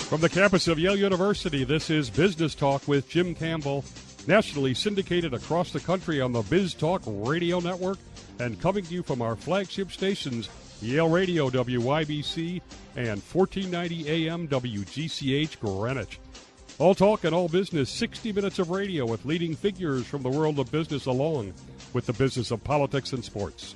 From the campus of Yale University, this is Business Talk with Jim Campbell, nationally syndicated across the country on the Biz Talk Radio Network and coming to you from our flagship stations, Yale Radio WYBC and 1490 AM WGCH Greenwich. All talk and all business, 60 minutes of radio with leading figures from the world of business along with the business of politics and sports.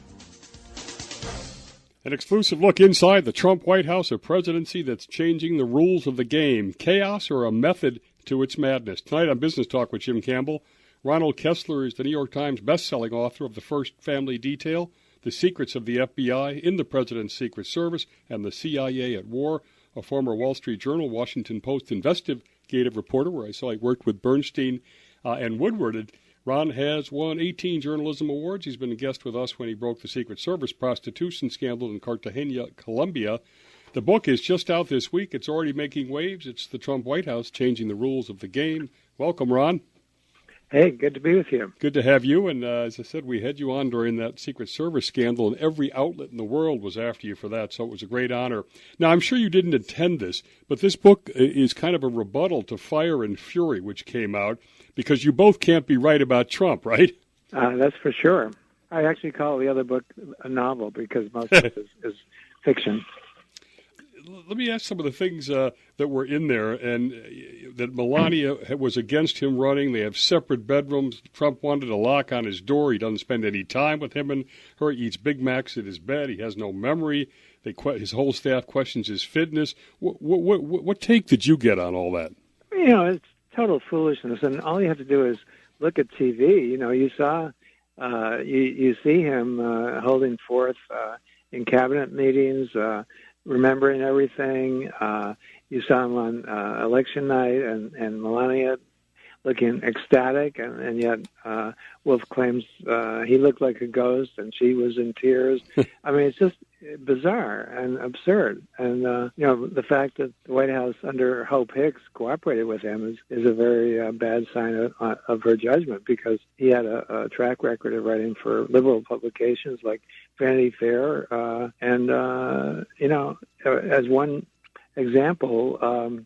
An exclusive look inside the Trump White House, a presidency that's changing the rules of the game. Chaos or a method to its madness? Tonight on Business Talk with Jim Campbell, Ronald Kessler is the New York Times best-selling author of The First Family Detail, The Secrets of the FBI in the President's Secret Service, and the CIA at War, a former Wall Street Journal, Washington Post investigative reporter, where I saw he worked with Bernstein and Woodward. Ron has won 18 journalism awards. He's been a guest with us when he broke the Secret Service prostitution scandal in Cartagena, Colombia. The book is just out this week. It's already making waves. It's the Trump White House changing the rules of the game. Welcome, Ron. Hey, good to be with you. Good to have you. And as I said, we had you on during that Secret Service scandal, and every outlet in the world was after you for that, so it was a great honor. Now, I'm sure you didn't intend this, but this book is kind of a rebuttal to Fire and Fury, which came out, because you both can't be right about Trump, right? That's for sure. I actually call the other book a novel because most of it is fiction. Let me ask some of the things that were in there, and that Melania was against him running. They have separate bedrooms. Trump wanted a lock on his door. He doesn't spend any time with him and her. He eats Big Macs at his bed. He has no memory. His whole staff questions his fitness. What take did you get on all that? You know, it's total foolishness, and all you have to do is look at TV. You know, you saw, you see him holding forth in cabinet meetings, remembering everything. You saw him on election night, and Melania looking ecstatic, and yet Wolf claims he looked like a ghost, and she was in tears. I mean, it's just bizarre and absurd. And, you know, the fact that the White House under Hope Hicks cooperated with him is a very bad sign of her judgment, because he had a track record of writing for liberal publications like Vanity Fair. You know, as one example,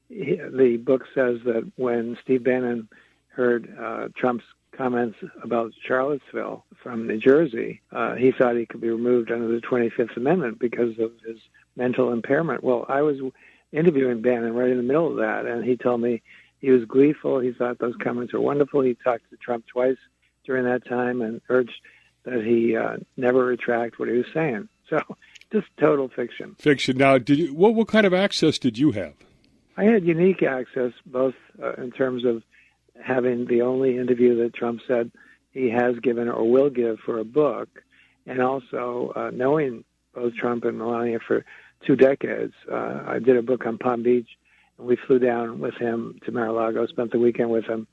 the book says that when Steve Bannon heard Trump's comments about Charlottesville from New Jersey, he thought he could be removed under the 25th Amendment because of his mental impairment. Well, I was interviewing Bannon right in the middle of that, and he told me he was gleeful. He thought those comments were wonderful. He talked to Trump twice during that time and urged that he never retract what he was saying. So just total fiction. Fiction. Now, what kind of access did you have? I had unique access, both in terms of having the only interview that Trump said he has given or will give for a book, and also knowing both Trump and Melania for 2 decades. I did a book on Palm Beach, and we flew down with him to Mar-a-Lago, spent the weekend with him,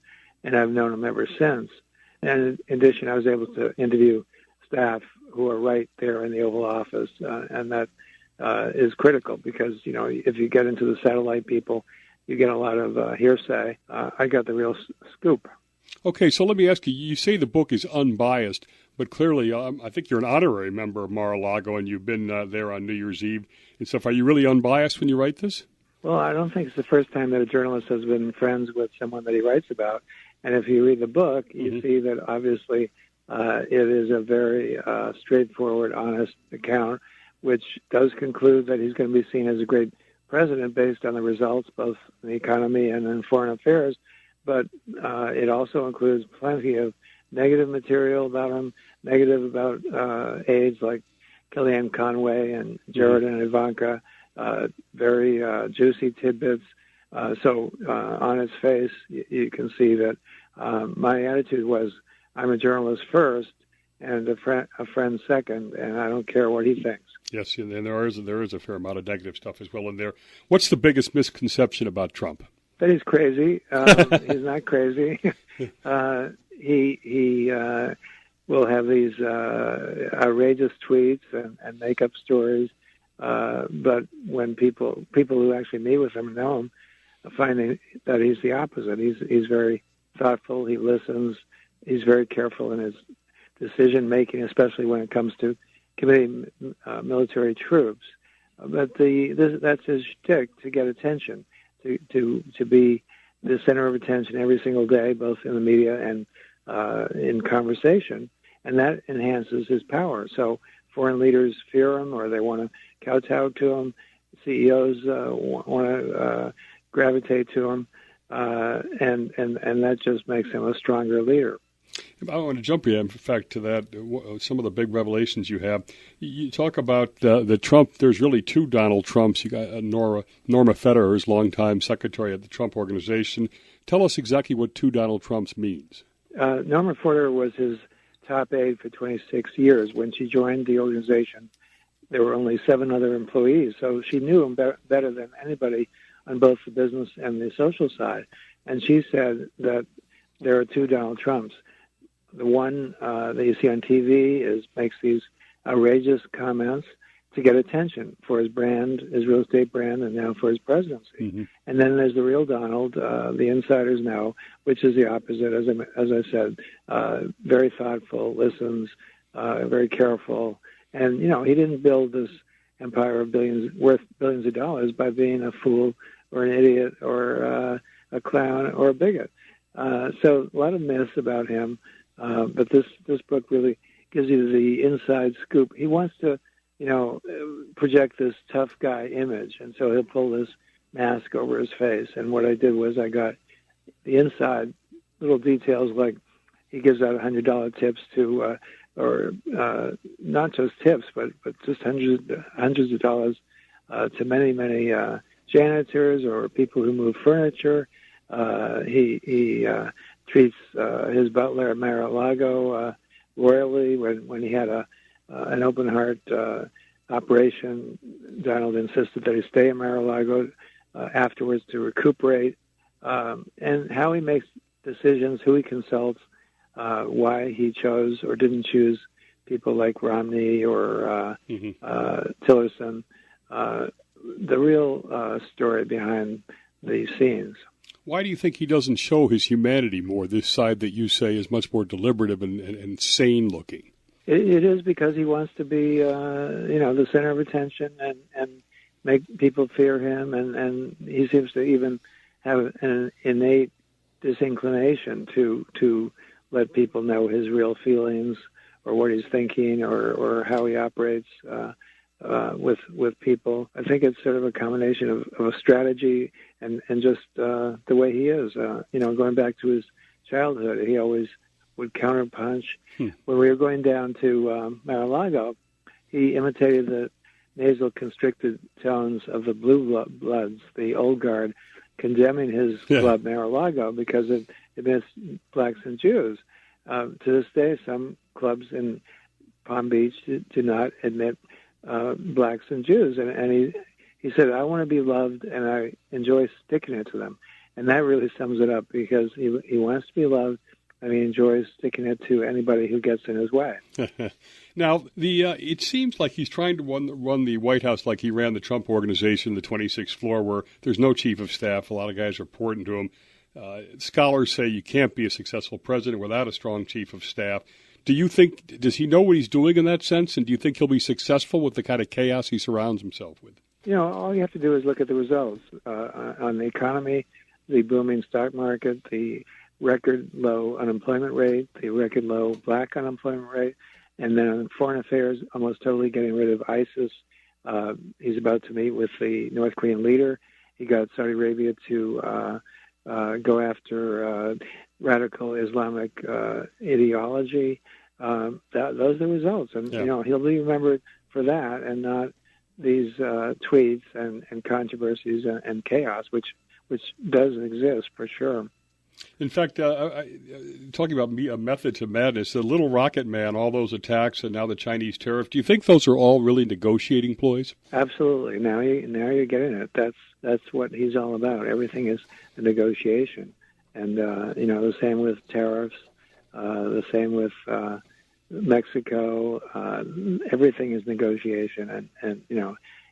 and I've known him ever since. And in addition, I was able to interview staff who are right there in the Oval Office, and that is critical because, you know, if you get into the satellite people, you get a lot of hearsay. I got the real scoop. Okay, so let me ask you, you say the book is unbiased, but clearly I think you're an honorary member of Mar-a-Lago, and you've been there on New Year's Eve and stuff. Are you really unbiased when you write this? Well, I don't think it's the first time that a journalist has been friends with someone that he writes about. And if you read the book, you see that obviously it is a very straightforward, honest account, which does conclude that he's going to be seen as a great president based on the results, both in the economy and in foreign affairs. But it also includes plenty of negative material about him, negative about aides like Kellyanne Conway and Jared and Ivanka, very juicy tidbits. So on its face, you can see that my attitude was, I'm a journalist first and a friend second, and I don't care what he thinks. Yes, and there is a fair amount of negative stuff as well in there. What's the biggest misconception about Trump? That he's crazy. He's not crazy. He will have these outrageous tweets and make up stories. But when people who actually meet with him know him, find that he's the opposite. He's very thoughtful. He listens. He's very careful in his decision making, especially when it comes to committing military troops. But that's his shtick, to get attention. to be the center of attention every single day, both in the media and in conversation, and that enhances his power. So foreign leaders fear him, or they want to kowtow to him. CEOs want to gravitate to him, and that just makes him a stronger leader. I want to jump in fact to that. Some of the big revelations you have. You talk about the Trump. There's really two Donald Trumps. You got Norma Federer's longtime secretary at the Trump Organization. Tell us exactly what two Donald Trumps means. Norma Federer was his top aide for 26 years. When she joined the organization, there were only 7 other employees, so she knew him better than anybody on both the business and the social side. And she said that there are two Donald Trumps. The one that you see on TV makes these outrageous comments to get attention for his brand, his real estate brand, and now for his presidency. Mm-hmm. And then there's the real Donald, the insiders know, which is the opposite. As I said, very thoughtful, listens, very careful, and he didn't build this empire of worth billions of dollars by being a fool or an idiot or a clown or a bigot. So a lot of myths about him. But this book really gives you the inside scoop. He wants to, project this tough guy image, and so he'll pull this mask over his face. And what I did was I got the inside little details, like he gives out $100 tips to, or not just tips, but just hundreds of dollars to many janitors or people who move furniture. He treats his butler at Mar-a-Lago royally. When he had an open heart operation, Donald insisted that he stay at Mar-a-Lago afterwards to recuperate, and how he makes decisions, who he consults, why he chose or didn't choose people like Romney or Tillerson. The real story behind the scenes. Why do you think he doesn't show his humanity more, this side that you say is much more deliberative and sane-looking? It is because he wants to be, the center of attention and make people fear him, and he seems to even have an innate disinclination to let people know his real feelings or what he's thinking or how he operates with people. I think it's sort of a combination of a strategy and just the way he is. Going back to his childhood, he always would counterpunch. When we were going down to Mar-a-Lago, he imitated the nasal constricted tones of the blue bloods, the old guard, condemning his club Mar-a-Lago because it missed blacks and Jews. To this day, some clubs in Palm Beach do not admit blacks and Jews, and he said, I want to be loved, and I enjoy sticking it to them. And that really sums it up, because he wants to be loved, and he enjoys sticking it to anybody who gets in his way. Now, it seems like he's trying to run the White House like he ran the Trump Organization, the 26th floor, where there's no chief of staff. A lot of guys are reporting to him. Scholars say you can't be a successful president without a strong chief of staff. Does he know what he's doing in that sense, and do you think he'll be successful with the kind of chaos he surrounds himself with? All you have to do is look at the results on the economy, the booming stock market, the record low unemployment rate, the record low black unemployment rate, and then on foreign affairs, almost totally getting rid of ISIS. He's about to meet with the North Korean leader. He got Saudi Arabia to go after radical Islamic ideology. Those are the results, and he'll be remembered for that, and not these tweets and controversies and chaos, which does exist for sure. In fact, talking about a method to madness, the little rocket man, all those attacks, and now the Chinese tariff. Do you think those are all really negotiating ploys? Absolutely. Now you're getting it. That's what he's all about. Everything is a negotiation, and the same with tariffs, the same with Mexico. Everything is negotiation, and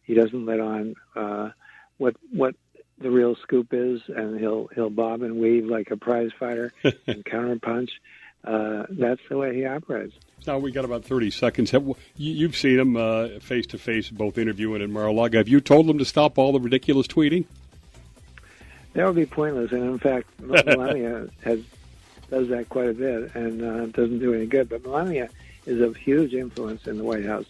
he doesn't let on what the real scoop is, and he'll bob and weave like a prize fighter and counterpunch. That's the way he operates. Now we got about 30 seconds. You've seen him face to face, both interviewing and Mar-a-Lago. Have you told him to stop all the ridiculous tweeting? That would be pointless, and in fact, Melania does that quite a bit and doesn't do any good. But Melania is of huge influence in the White House,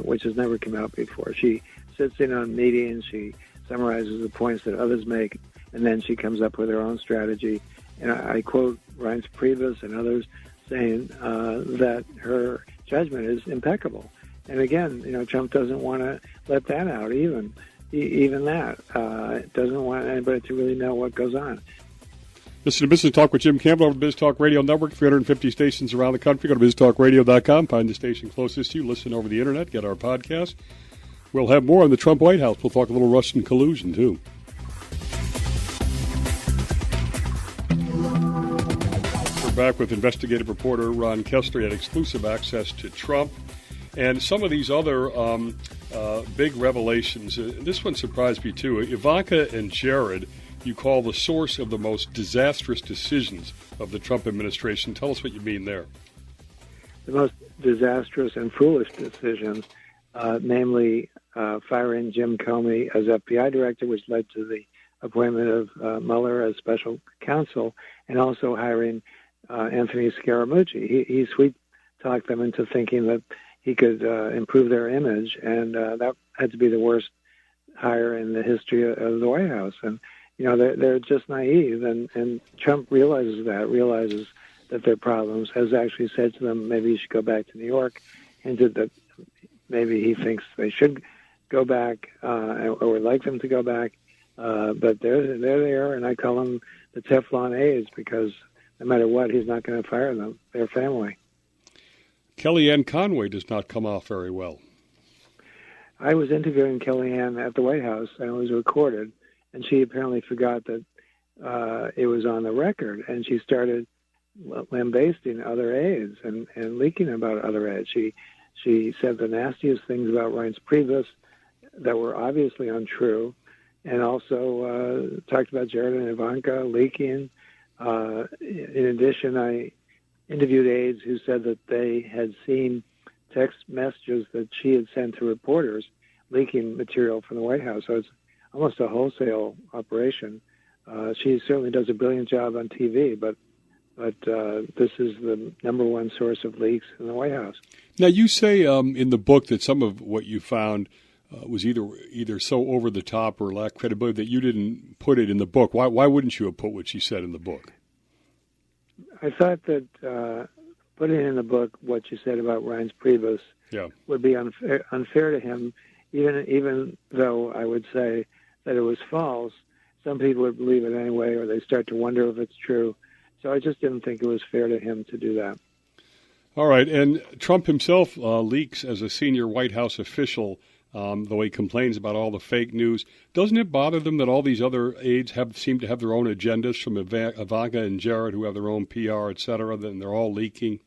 which has never come out before. She sits in on meetings, she summarizes the points that others make, and then she comes up with her own strategy. And I quote Reince Priebus and others saying that her judgment is impeccable. And again, Trump doesn't want to let that out, even that. Doesn't want anybody to really know what goes on. Listen to Business Talk with Jim Campbell over the Biz Talk Radio Network, 350 stations around the country. Go to biztalkradio.com, find the station closest to you, listen over the Internet, get our podcast. We'll have more on the Trump White House. We'll talk a little Russian collusion, too. We're back with investigative reporter Ron Kessler. He had exclusive access to Trump and some of these other big revelations. This one surprised me, too. Ivanka and Jared, you call the source of the most disastrous decisions of the Trump administration. Tell us what you mean there. The most disastrous and foolish decisions, namely firing Jim Comey as FBI director, which led to the appointment of Mueller as special counsel, and also hiring Anthony Scaramucci. He sweet-talked them into thinking that he could improve their image, and that had to be the worst hire in the history of the White House. And they're just naive, and Trump realizes that their problems, has actually said to them, maybe you should go back to New York, hinted that maybe he thinks they should go back or would like them to go back. But they're there, and I call them the Teflon aides because no matter what, he's not going to fire them, their family. Kellyanne Conway does not come off very well. I was interviewing Kellyanne at the White House, and it was recorded. And she apparently forgot that it was on the record, and she started lambasting other aides and leaking about other aides. She said the nastiest things about Reince Priebus that were obviously untrue, and also talked about Jared and Ivanka leaking. In addition, I interviewed aides who said that they had seen text messages that she had sent to reporters leaking material from the White House. So it's almost a wholesale operation. She certainly does a brilliant job on TV, but this is the number one source of leaks in the White House. Now, you say in the book that some of what you found was either so over the top or lacked credibility that you didn't put it in the book. Why wouldn't you have put what she said in the book? I thought that putting in the book what you said about Reince Priebus would be unfair to him, even though I would say that it was false. Some people would believe it anyway, or they start to wonder if it's true. So I just didn't think it was fair to him to do that. All right, and Trump himself leaks as a senior White House official, though he complains about all the fake news. Doesn't it bother them that all these other aides seem to have their own agendas, from Ivanka and Jared, who have their own PR, et cetera, and they're all leaking?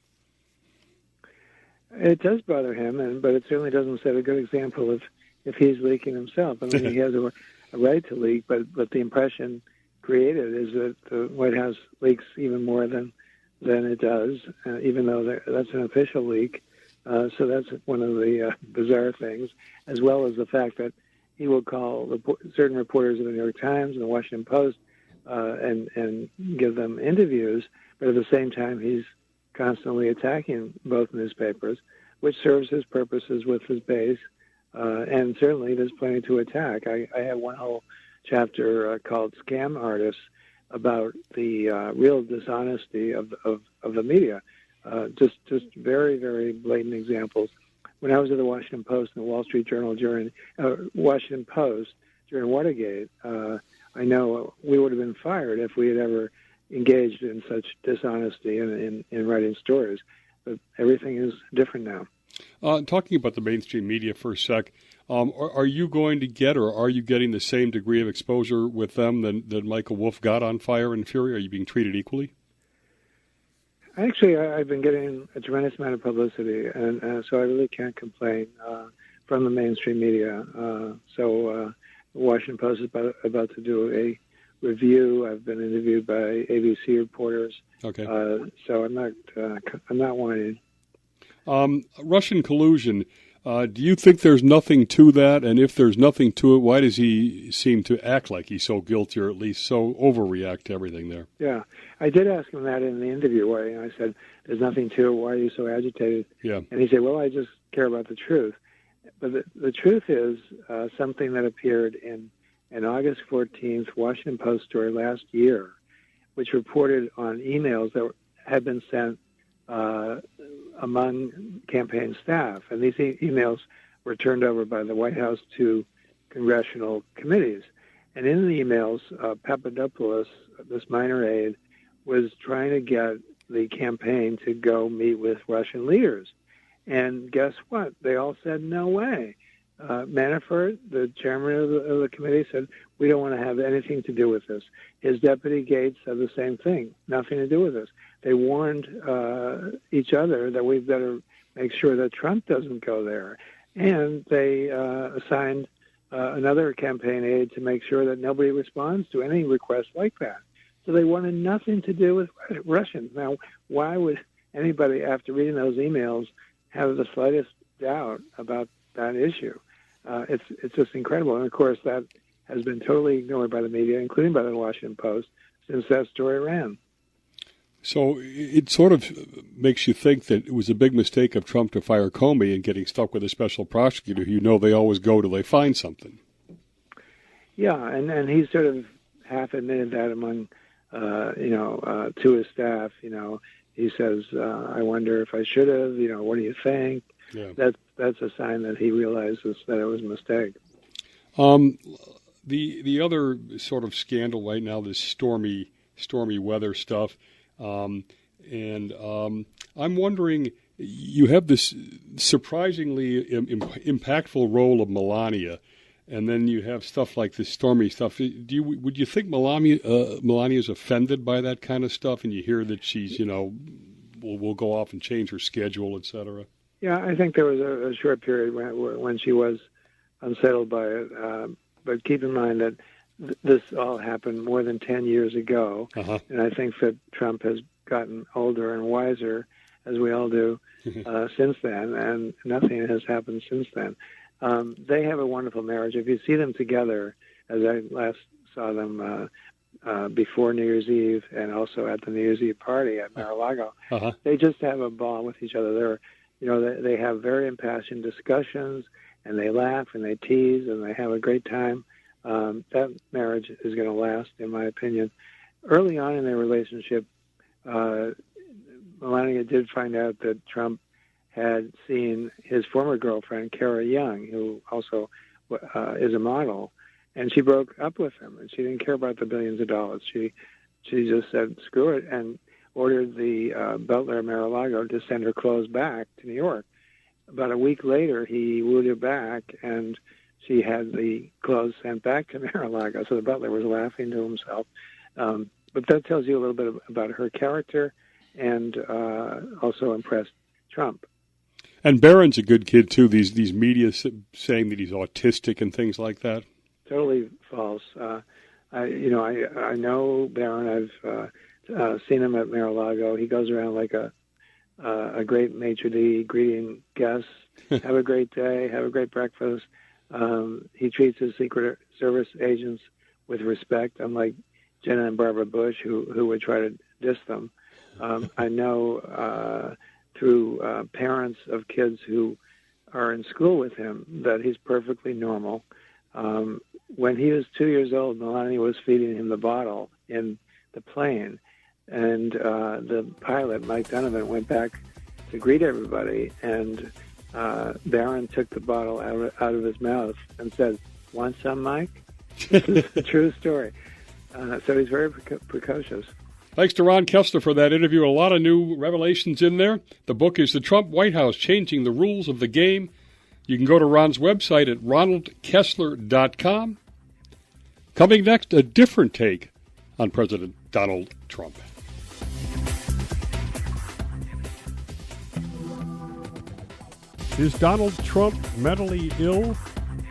It does bother him, but it certainly doesn't set a good example if he's leaking himself. I mean, he has a right to leak, but the impression created is that the White House leaks even more than it does, even though that's an official leak. So that's one of the bizarre things, as well as the fact that he will call certain reporters of the New York Times and the Washington Post and give them interviews, but at the same time he's constantly attacking both newspapers, which serves his purposes with his base. And certainly there's plenty to attack. I have one whole chapter called Scam Artists about the real dishonesty of the media. Just very, very blatant examples. When I was at the Washington Post and the Wall Street Journal during Watergate, I know we would have been fired if we had ever engaged in such dishonesty in writing stories. But everything is different now. Talking about the mainstream media for a sec, are you going to get, or are you getting the same degree of exposure with them that Michael Wolff got on Fire and Fury? Are you being treated equally? Actually, I've been getting a tremendous amount of publicity, and so I really can't complain from the mainstream media. The Washington Post is about to do a review. I've been interviewed by ABC reporters. Okay. So I'm not whining. Russian collusion. Do you think there's nothing to that? And if there's nothing to it, why does he seem to act like he's so guilty, or at least so overreact to everything there? Yeah, I did ask him that in the interview. And I said, "There's nothing to it. Why are you so agitated?" Yeah. And he said, "Well, I just care about the truth." But the truth is something that appeared in an August 14th Washington Post story last year, which reported on emails that had been sent among campaign staff. And these emails were turned over by the White House to congressional committees. And in the emails, Papadopoulos, this minor aide, was trying to get the campaign to go meet with Russian leaders. And guess what? They all said, no way. Manafort, the chairman of the committee, said, we don't want to have anything to do with this. His deputy Gates said the same thing, nothing to do with this. They warned each other that we've got to make sure that Trump doesn't go there. And they assigned another campaign aide to make sure that nobody responds to any request like that. So they wanted nothing to do with Russians. Now, why would anybody, after reading those emails, have the slightest doubt about that issue? It's just incredible. And, of course, that has been totally ignored by the media, including by the Washington Post, since that story ran. So it sort of makes you think that it was a big mistake of Trump to fire Comey and getting stuck with a special prosecutor. You know they always go till they find something. Yeah, and he sort of half admitted that among, to his staff. He says, I wonder if I should have, what do you think? Yeah. That's a sign that he realizes that it was a mistake. The other sort of scandal right now, this stormy weather stuff, and I'm wondering, you have this surprisingly impactful role of Melania, and then you have stuff like this stormy stuff. Would you think Melania's offended by that kind of stuff, and you hear that she's, will go off and change her schedule, et cetera? Yeah, I think there was a short period when she was unsettled by it. But keep in mind that this all happened more than 10 years ago. Uh-huh. And I think that Trump has gotten older and wiser, as we all do, since then. And nothing has happened since then. They have a wonderful marriage. If you see them together, as I last saw them before New Year's Eve and also at the New Year's Eve party at Mar-a-Lago, uh-huh. They just have a ball with each other. They have very impassioned discussions, and they laugh and they tease and they have a great time. That marriage is going to last, in my opinion. Early on in their relationship, Melania did find out that Trump had seen his former girlfriend, Kara Young, who also is a model, and she broke up with him, and she didn't care about the billions of dollars. She just said, screw it, and ordered the butler at Mar-a-Lago to send her clothes back to New York. About a week later, he wooed her back, and she had the clothes sent back to Mar-a-Lago. So the butler was laughing to himself. But that tells you a little bit about her character, and also impressed Trump. And Barron's a good kid, too. These media saying that he's autistic and things like that. Totally false. I know Barron. I've seen him at Mar-a-Lago. He goes around like a great maitre d' greeting guests. Have a great day. Have a great breakfast. He treats his Secret Service agents with respect, unlike Jenna and Barbara Bush, who would try to diss them. I know through parents of kids who are in school with him that he's perfectly normal. When he was 2 years old, Melania was feeding him the bottle in the plane, and the pilot, Mike Donovan, went back to greet everybody, and Barron took the bottle out of his mouth and said, "Want some, Mike?" This is a true story. So he's very precocious. Thanks to Ron Kessler for that interview. A lot of new revelations in there. The book is The Trump White House, Changing the Rules of the Game. You can go to Ron's website at ronaldkessler.com. Coming next, a different take on President Donald Trump. Is Donald Trump mentally ill?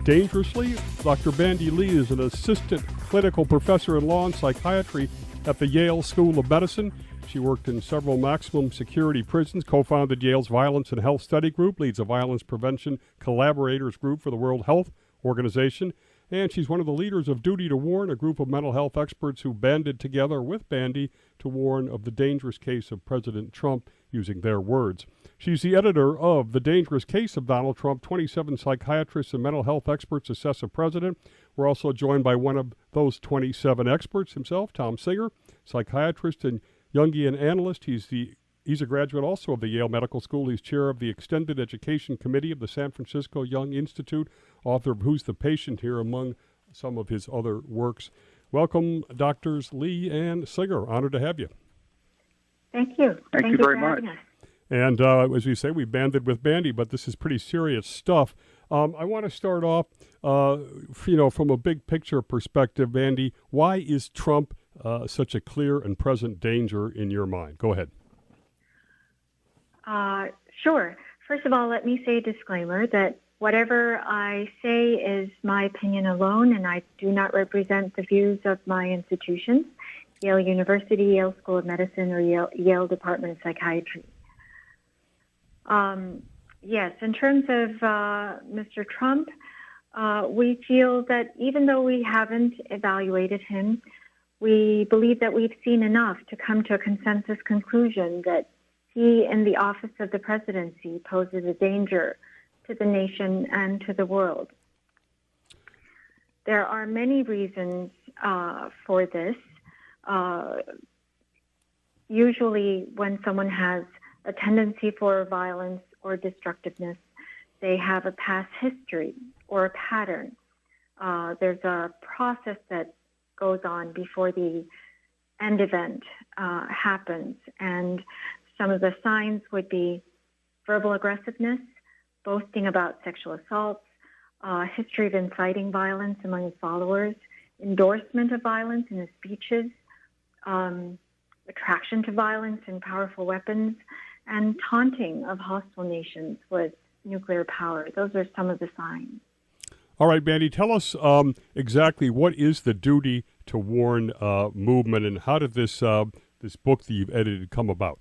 Dangerously? Dr. Bandy Lee is an assistant clinical professor in law and psychiatry at the Yale School of Medicine. She worked in several maximum security prisons, co-founded Yale's Violence and Health Study Group, leads a violence prevention collaborators group for the World Health Organization, and she's one of the leaders of Duty to Warn, a group of mental health experts who banded together with Bandy to warn of the dangerous case of President Trump, using their words. She's the editor of The Dangerous Case of Donald Trump, 27 psychiatrists and mental health experts assess a president. We're also joined by one of those 27 experts himself, Tom Singer, psychiatrist and Jungian analyst. He's a graduate also of the Yale Medical School. He's chair of the Extended Education Committee of the San Francisco Young Institute, author of Who's the Patient Here, among some of his other works. Welcome, Doctors Lee and Singer. Honored to have you. Thank you. Thank you very much. And as we say, we banded with Bandy, but this is pretty serious stuff. I want to start off, from a big picture perspective, Bandy. Why is Trump such a clear and present danger in your mind? Go ahead. Sure. First of all, let me say a disclaimer that whatever I say is my opinion alone, and I do not represent the views of my institutions, Yale University, Yale School of Medicine, or Yale Department of Psychiatry. Yes, in terms of Mr. Trump, we feel that even though we haven't evaluated him, we believe that we've seen enough to come to a consensus conclusion that he, in the office of the presidency, poses a danger to the nation and to the world. There are many reasons for this. Usually when someone has a tendency for violence or destructiveness, they have a past history or a pattern. There's a process that goes on before the end event happens, and some of the signs would be verbal aggressiveness, boasting about sexual assaults, history of inciting violence among his followers, endorsement of violence in his speeches, attraction to violence and powerful weapons, and taunting of hostile nations with nuclear power. Those are some of the signs. All right, Bandy, tell us exactly what is the Duty to Warn movement, and how did this book that you've edited come about?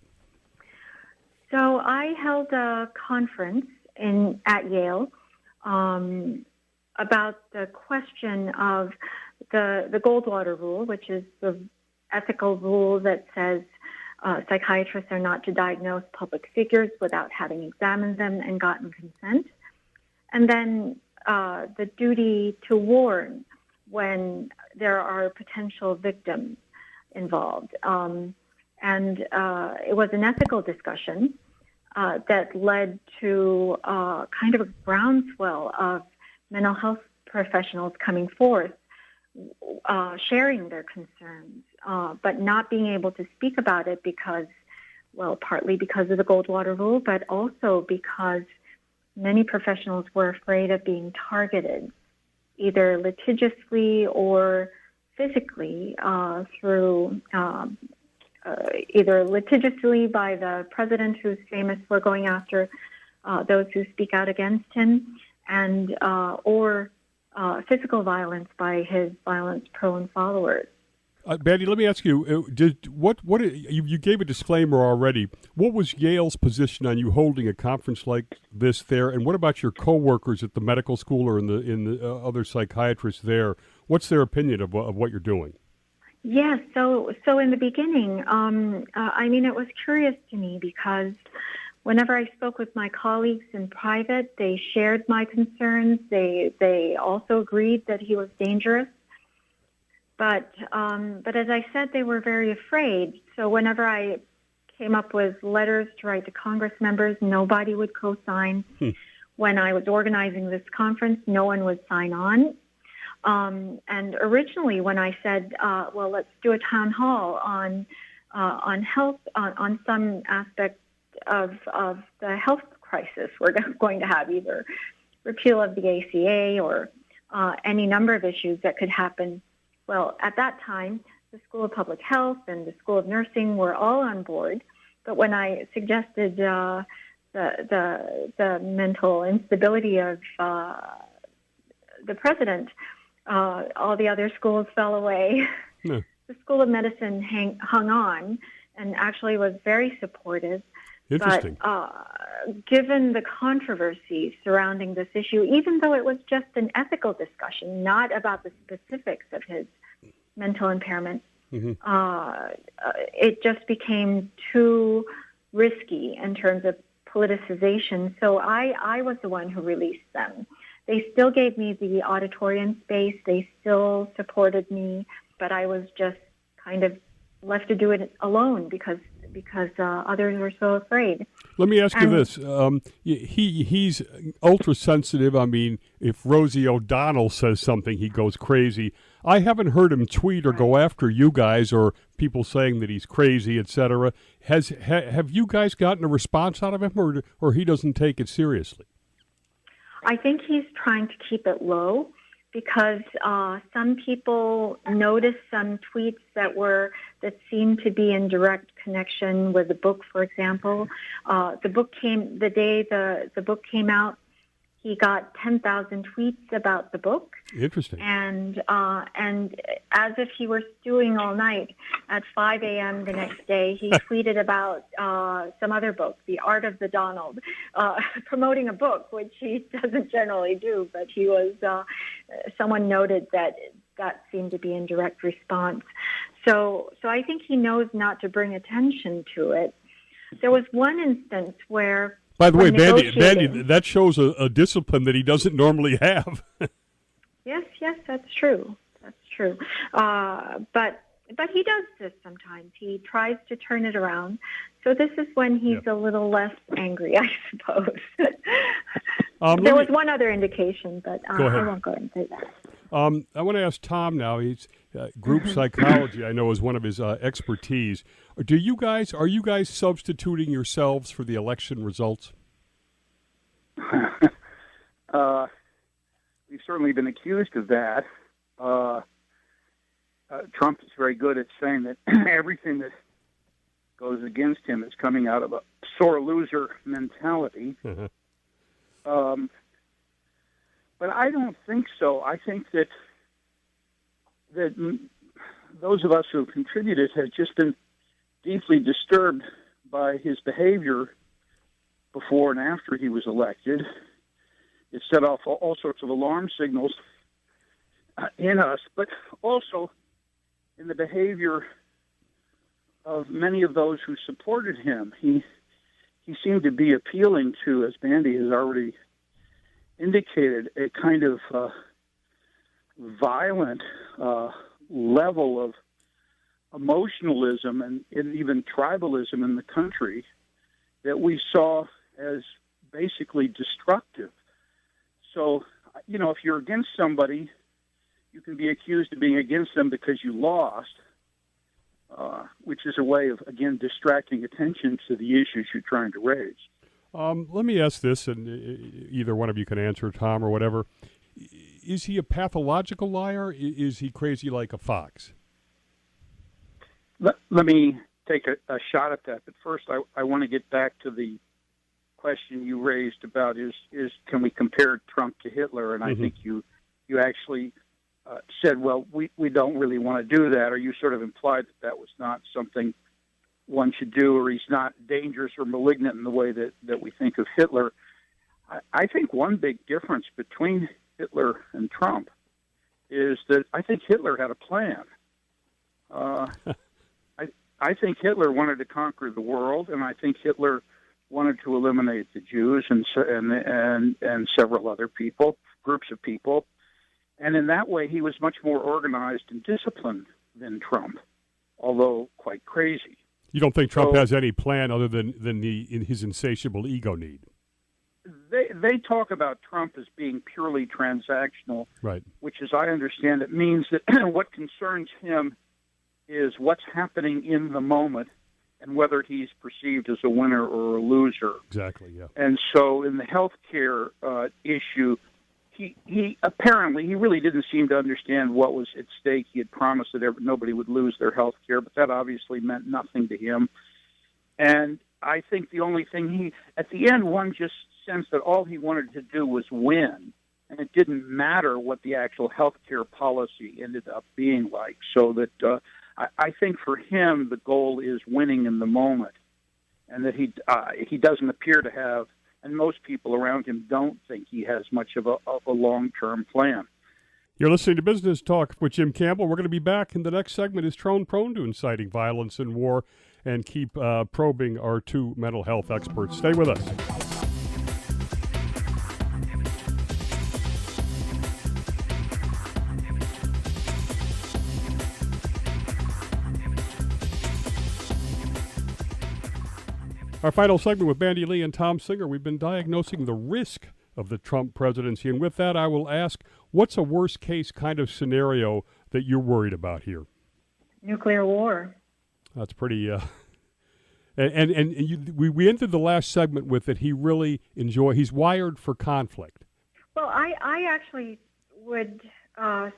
So I held a conference at Yale about the question of the Goldwater Rule, which is the ethical rule that says psychiatrists are not to diagnose public figures without having examined them and gotten consent. And then the duty to warn when there are potential victims involved. And it was an ethical discussion that led to kind of a groundswell of mental health professionals coming forth, sharing their concerns, but not being able to speak about it because, well, partly because of the Goldwater Rule, but also because many professionals were afraid of being targeted, either litigiously or physically through either litigiously by the president, who's famous for going after those who speak out against him, and or physical violence by his violence-prone followers. Bandy, let me ask you: you gave a disclaimer already. What was Yale's position on you holding a conference like this there, and what about your coworkers at the medical school or in the other psychiatrists there? What's their opinion of what you're doing? Yes, so in the beginning, it was curious to me because whenever I spoke with my colleagues in private, they shared my concerns. They also agreed that he was dangerous. But as I said, they were very afraid. So whenever I came up with letters to write to Congress members, nobody would co-sign. When I was organizing this conference, no one would sign on. And originally, when I said, well, let's do a town hall on health, on some aspect of the health crisis we're going to have, either repeal of the ACA or any number of issues that could happen. Well, at that time, the School of Public Health and the School of Nursing were all on board. But when I suggested the mental instability of the president, all the other schools fell away. No. The School of Medicine hung on, and actually was very supportive. Interesting. But given the controversy surrounding this issue, even though it was just an ethical discussion, not about the specifics of his mental impairment, it just became too risky in terms of politicization. So I was the one who released them. They still gave me the auditorium space. They still supported me, but I was just kind of left to do it alone because others were so afraid. Let me ask you this. He's ultra sensitive. I mean, if Rosie O'Donnell says something, he goes crazy. I haven't heard him tweet or go after you guys or people saying that he's crazy, etc. Have you guys gotten a response out of him, or he doesn't take it seriously? I think he's trying to keep it low because some people noticed some tweets that seemed to be in direct connection with the book. For example, the day the book came out, he got 10,000 tweets about the book. Interesting. And as if he were stewing all night, at 5 a.m. the next day, he tweeted about some other book, The Art of the Donald, promoting a book, which he doesn't generally do, but he was, someone noted that seemed to be in direct response. So I think he knows not to bring attention to it. There was one instance where, by the way, Bandy, that shows a discipline that he doesn't normally have. Yes, that's true. That's true. But he does this sometimes. He tries to turn it around. So this is when he's a little less angry, I suppose. There was one other indication, but I won't go into that. I want to ask Tom now. He's group psychology, I know, is one of his expertise. Are you guys substituting yourselves for the election results? We've certainly been accused of that. Trump is very good at saying that everything that goes against him is coming out of a sore loser mentality. But I don't think so. I think that those of us who have contributed have just been deeply disturbed by his behavior before and after he was elected. It set off all sorts of alarm signals in us, but also in the behavior of many of those who supported him. He seemed to be appealing to, as Bandy has already indicated, a kind of violent level of emotionalism and even tribalism in the country that we saw as basically destructive. So, if you're against somebody, you can be accused of being against them because you lost, which is a way of, again, distracting attention to the issues you're trying to raise. Let me ask this, and either one of you can answer, Tom or whatever. Is he a pathological liar? Is he crazy like a fox? Let me take a shot at that. But first, I want to get back to the question you raised about is can we compare Trump to Hitler? And I think you actually said, well, we don't really want to do that, or you sort of implied that was not something one should do, or he's not dangerous or malignant in the way that we think of Hitler. I think one big difference between Hitler and Trump is that I think Hitler had a plan. I think Hitler wanted to conquer the world, and I think Hitler wanted to eliminate the Jews and several other groups of people. And in that way, he was much more organized and disciplined than Trump, although quite crazy. You don't think Trump has any plan other than his insatiable ego need? They talk about Trump as being purely transactional, right? Which, as I understand it, means that what concerns him is what's happening in the moment and whether he's perceived as a winner or a loser. Exactly, yeah. And so in the health care issue, he apparently really didn't seem to understand what was at stake. He had promised that nobody would lose their health care, but that obviously meant nothing to him. And I think the only thing at the end, one just sensed that all he wanted to do was win, and it didn't matter what the actual health care policy ended up being like. So that I think for him the goal is winning in the moment, and that he doesn't appear to have, and most people around him don't think he has much of a long-term plan. You're listening to Business Talk with Jim Campbell. We're going to be back in the next segment. Is Trump prone to inciting violence and war? And keep probing our two mental health experts. Stay with us. Our final segment with Bandy Lee and Tom Singer. We've been diagnosing the risk of the Trump presidency. And with that, I will ask, what's a worst-case kind of scenario that you're worried about here? Nuclear war. That's pretty... we entered the last segment with that he really he's wired for conflict. Well, I actually would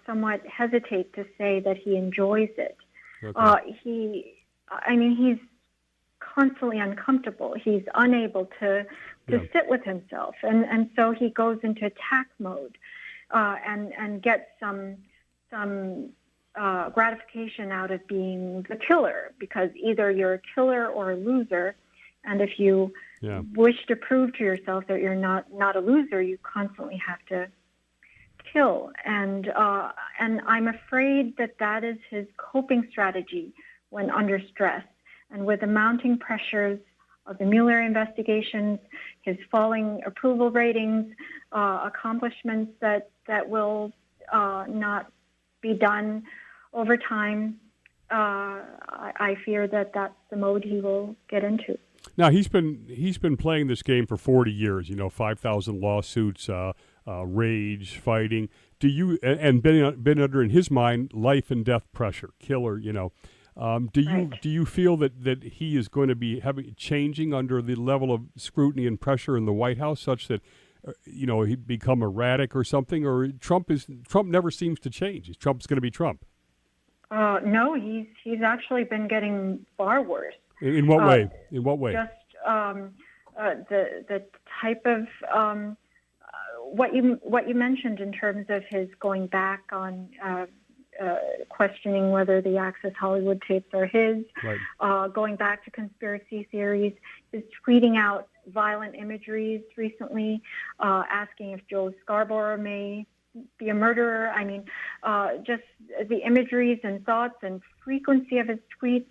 somewhat hesitate to say that he enjoys it. Okay. He's constantly uncomfortable. He's unable to sit with himself, and so he goes into attack mode and gets some gratification out of being the killer, because either you're a killer or a loser, and if you wish to prove to yourself that you're not a loser, you constantly have to kill. And I'm afraid that is his coping strategy when under stress. And with the mounting pressures of the Mueller investigations, his falling approval ratings, accomplishments that will not be done over time, I fear that that's the mode he will get into. Now he's been playing this game for 40 years. 5,000 lawsuits, rage, fighting. Do you and been under, in his mind, life and death pressure, killer? Do you feel that he is going to be changing under the level of scrutiny and pressure in the White House, such that he'd become erratic or something? Or Trump never seems to change. Trump's going to be Trump. No, he's actually been getting far worse. In what way? In what way? Just the type of what you mentioned in terms of his going back on. Questioning whether the Access Hollywood tapes are his, right. Going back to conspiracy theories, is tweeting out violent imageries recently, asking if Joe Scarborough may be a murderer. I mean, just the imageries and thoughts and frequency of his tweets.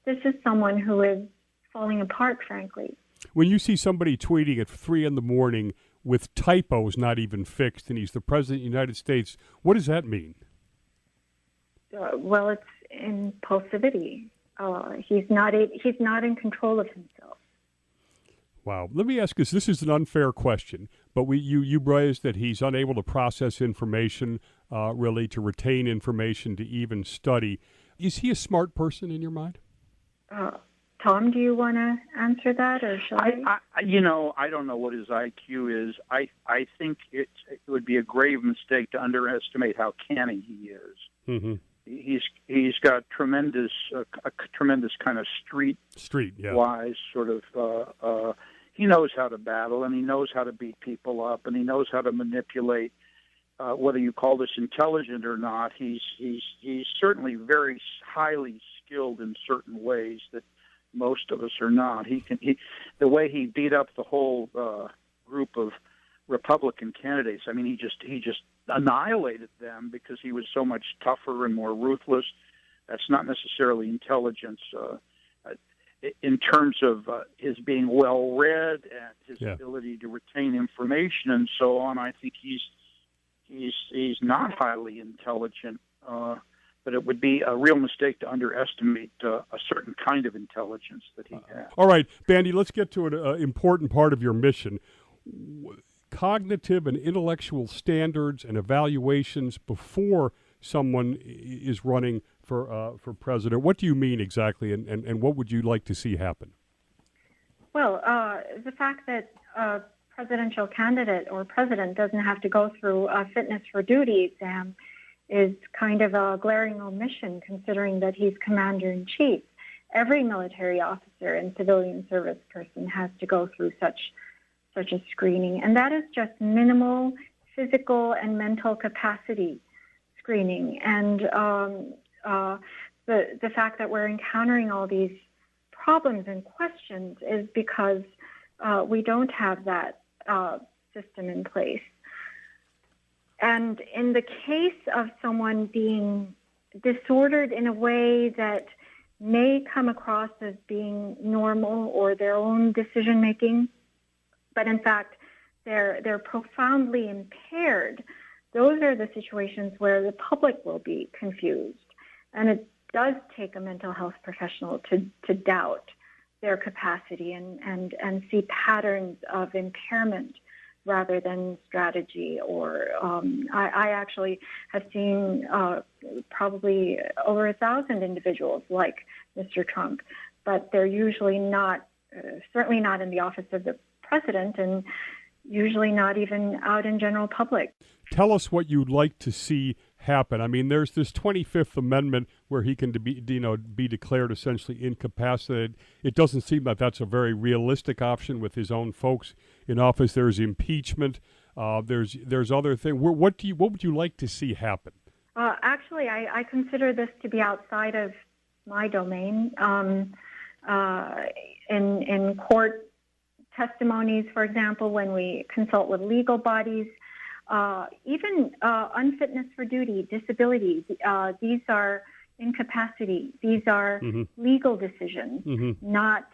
This is someone who is falling apart, frankly. When you see somebody tweeting at 3 a.m. with typos not even fixed, and he's the President of the United States, what does that mean? Well, it's impulsivity. He's not in control of himself. Wow. Let me ask this is an unfair question, but you raised that he's unable to process information, really, to retain information, to even study. Is he a smart person in your mind? Tom, do you want to answer that, or shall I? I don't know what his IQ is. I think it would be a grave mistake to underestimate how canny he is. Mm-hmm. He's got tremendous kind of street wise sort of. He knows how to battle, and he knows how to beat people up, and he knows how to manipulate. Whether you call this intelligent or not, he's certainly very highly skilled in certain ways that most of us are not. The way he beat up the whole group of Republican candidates. I mean, he just annihilated them because he was so much tougher and more ruthless. That's not necessarily intelligence. In terms of his being well-read and his ability to retain information and so on, I think he's not highly intelligent. But it would be a real mistake to underestimate a certain kind of intelligence that he has. All right, Bandy, let's get to an important part of your mission. Cognitive and intellectual standards and evaluations before someone is running for president. What do you mean exactly, and what would you like to see happen? Well, the fact that a presidential candidate or president doesn't have to go through a fitness for duty exam is kind of a glaring omission, considering that he's commander-in-chief. Every military officer and civilian service person has to go through such a screening, and that is just minimal physical and mental capacity screening. And the fact that we're encountering all these problems and questions is because we don't have that system in place. And in the case of someone being disordered in a way that may come across as being normal or their own decision making, but in fact they're profoundly impaired, those are the situations where the public will be confused. And it does take a mental health professional to doubt their capacity and see patterns of impairment rather than strategy. Or I actually have seen probably over 1,000 individuals like Mr. Trump, but they're usually not, certainly not in the office of the president, and usually not even out in general public. Tell us what you'd like to see happen. I mean, there's this 25th Amendment where he can be declared essentially incapacitated. It doesn't seem like that's a very realistic option with his own folks in office. There's impeachment. There's other things. What would you like to see happen? Actually, I consider this to be outside of my domain. In court testimonies, for example, when we consult with legal bodies, even unfitness for duty, disability, these are incapacity. These are legal decisions, not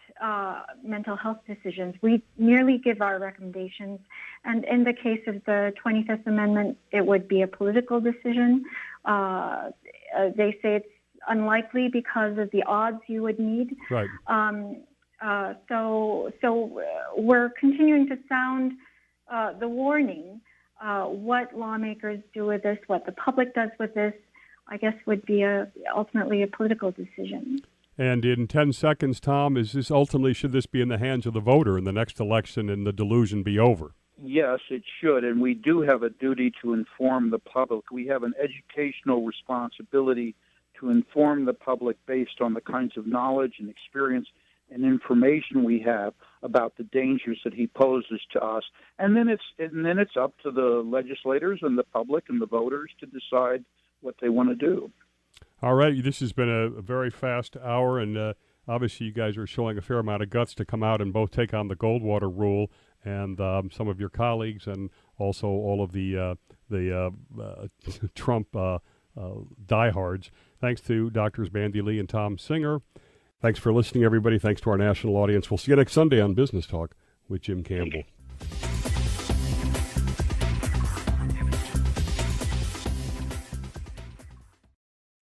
mental health decisions. We merely give our recommendations. And in the case of the 25th Amendment, it would be a political decision. They say it's unlikely because of the odds you would need. Right. So we're continuing to sound the warning. What lawmakers do with this, what the public does with this, I guess would be ultimately a political decision. And in 10 seconds, Tom, should this be in the hands of the voter in the next election and the delusion be over? Yes, it should, and we do have a duty to inform the public. We have an educational responsibility to inform the public based on the kinds of knowledge and experience and information we have about the dangers that he poses to us. And then it's up to the legislators and the public and the voters to decide what they want to do. All right, this has been a very fast hour, and obviously you guys are showing a fair amount of guts to come out and both take on the Goldwater rule and some of your colleagues and also all of the Trump diehards. Thanks to Drs. Bandy Lee and Tom Singer. Thanks for listening, everybody. Thanks to our national audience. We'll see you next Sunday on Business Talk with Jim Campbell.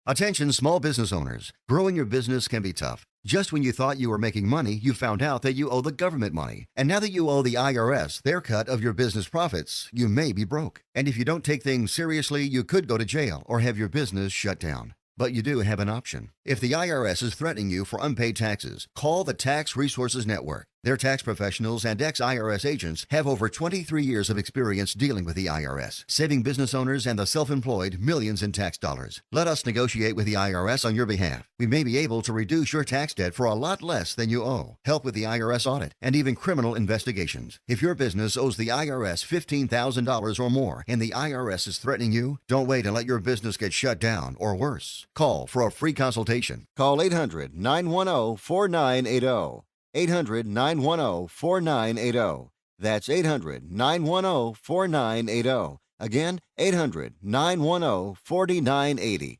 Attention small business owners. Growing your business can be tough. Just when you thought you were making money, you found out that you owe the government money. And now that you owe the IRS their cut of your business profits, you may be broke. And if you don't take things seriously, you could go to jail or have your business shut down. But you do have an option. If the IRS is threatening you for unpaid taxes, call the Tax Resources Network. Their tax professionals and ex-IRS agents have over 23 years of experience dealing with the IRS, saving business owners and the self-employed millions in tax dollars. Let us negotiate with the IRS on your behalf. We may be able to reduce your tax debt for a lot less than you owe, help with the IRS audit, and even criminal investigations. If your business owes the IRS $15,000 or more and the IRS is threatening you, don't wait and let your business get shut down or worse. Call for a free consultation. Call 800-910-4980. 800-910-4980. That's 800-910-4980. Again, 800-910-4980.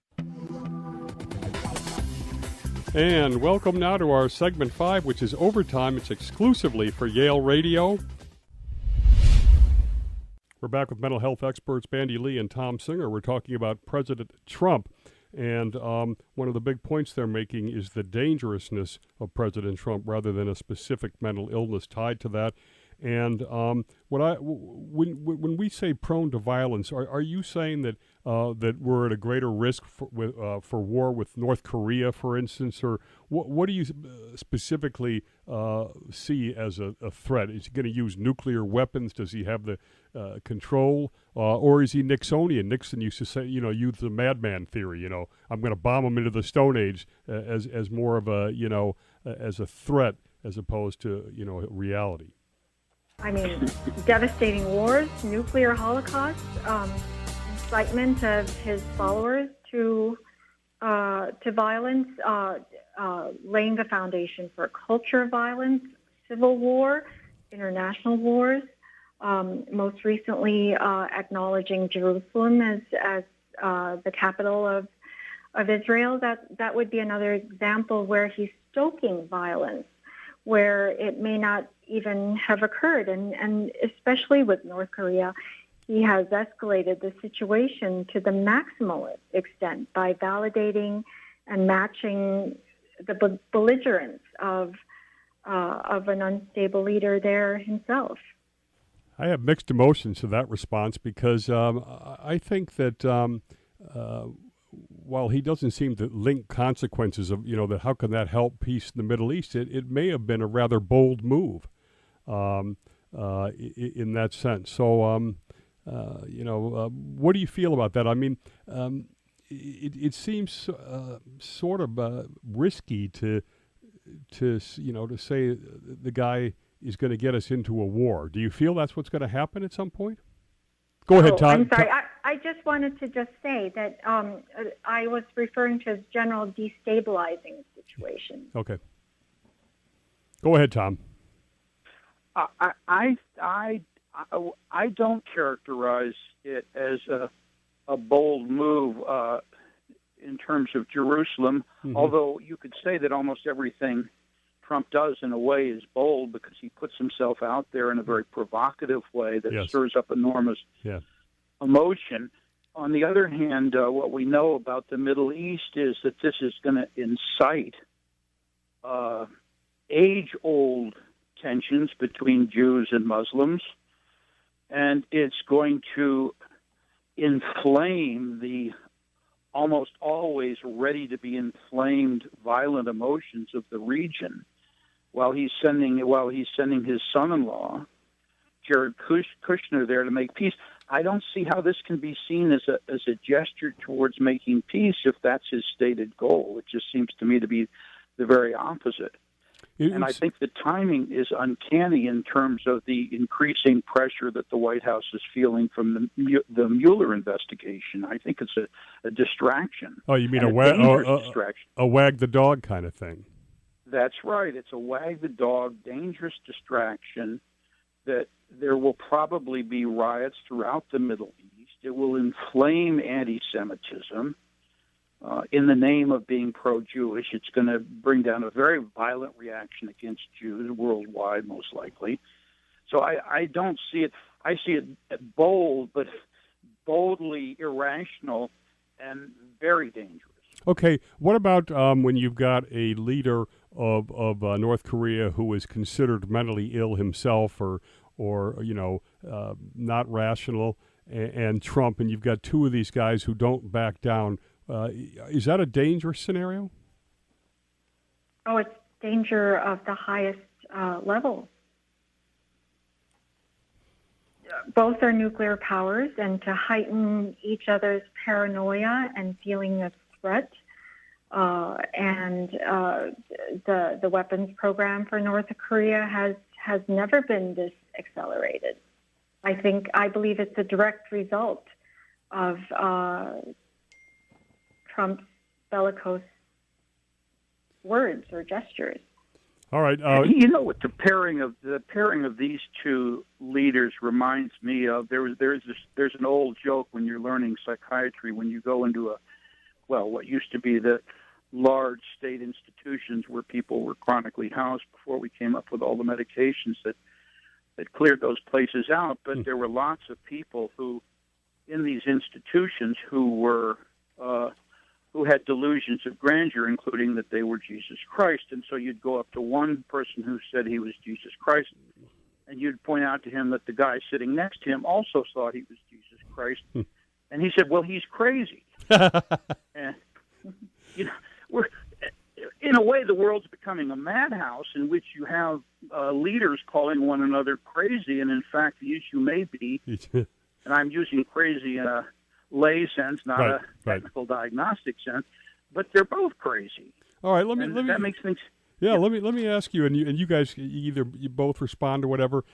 And welcome now to our segment 5, which is Overtime. It's exclusively for Yale Radio. We're back with mental health experts Bandy Lee and Tom Singer. We're talking about President Trump. And one of the big points they're making is the dangerousness of President Trump rather than a specific mental illness tied to that. And when we say prone to violence, are you saying that that we're at a greater risk for war with North Korea, for instance, or what do you specifically see as a threat? Is he going to use nuclear weapons? Does he have the control, or is he Nixonian? Nixon used to say, use the madman theory. I'm going to bomb him into the Stone Age as more of a as a threat as opposed to reality. I mean, devastating wars, nuclear holocaust, incitement of his followers to to violence, laying the foundation for a culture of violence, civil war, international wars. Most recently, acknowledging Jerusalem as the capital of Israel. That would be another example where he's stoking violence, where it may not even have occurred. And especially with North Korea, he has escalated the situation to the maximal extent by validating and matching the belligerence of an unstable leader there himself. I have mixed emotions to that response because I think that while he doesn't seem to link consequences of, that how can that help peace in the Middle East, it may have been a rather bold move in that sense. So, what do you feel about that? I mean, it seems sort of risky to say the guy is going to get us into a war. Do you feel that's what's going to happen at some point? Go ahead, Todd. I'm sorry. I just wanted to just say that I was referring to as general destabilizing situation. Okay. Go ahead, Tom. I don't characterize it as a bold move in terms of Jerusalem, although you could say that almost everything Trump does in a way is bold because he puts himself out there in a very provocative way that stirs up enormous emotion. On the other hand, what we know about the Middle East is that this is going to incite age-old tensions between Jews and Muslims, and it's going to inflame the almost always ready to be inflamed violent emotions of the region. While he's sending his son-in-law, Jared Kushner, there to make peace, I don't see how this can be seen as a gesture towards making peace if that's his stated goal. It just seems to me to be the very opposite. And I think the timing is uncanny in terms of the increasing pressure that the White House is feeling from the Mueller investigation. I think it's a distraction. Oh, you mean distraction. A wag the dog kind of thing? That's right. It's a wag the dog, dangerous distraction that there will probably be riots throughout the Middle East. It will inflame anti-Semitism. In the name of being pro-Jewish, it's going to bring down a very violent reaction against Jews worldwide, most likely. So I don't see it. I see it bold, but boldly irrational and very dangerous. Okay, what about when you've got a leader of North Korea who is considered mentally ill himself, or not rational, and Trump, and you've got two of these guys who don't back down? Is that a dangerous scenario? Oh, it's danger of the highest level. Both are nuclear powers, and to heighten each other's paranoia and feeling of threat, and the weapons program for North Korea has never been this accelerated. I believe it's a direct result of Trump's bellicose words or gestures. All right. What the pairing of these two leaders reminds me of. There's an old joke when you're learning psychiatry, when you go into what used to be the large state institutions where people were chronically housed before we came up with all the medications that cleared those places out. But there were lots of people who, in these institutions, who had delusions of grandeur, including that they were Jesus Christ. And so you'd go up to one person who said he was Jesus Christ, and you'd point out to him that the guy sitting next to him also thought he was Jesus Christ. And he said, well, he's crazy. And, we're, in a way, the world's becoming a madhouse in which you have leaders calling one another crazy. And in fact, the issue may be, and I'm using crazy in a lay sense, not a technical diagnostic sense, but they're both crazy. All right, let me that makes things. Yeah, let me ask you, and you guys you both respond or whatever.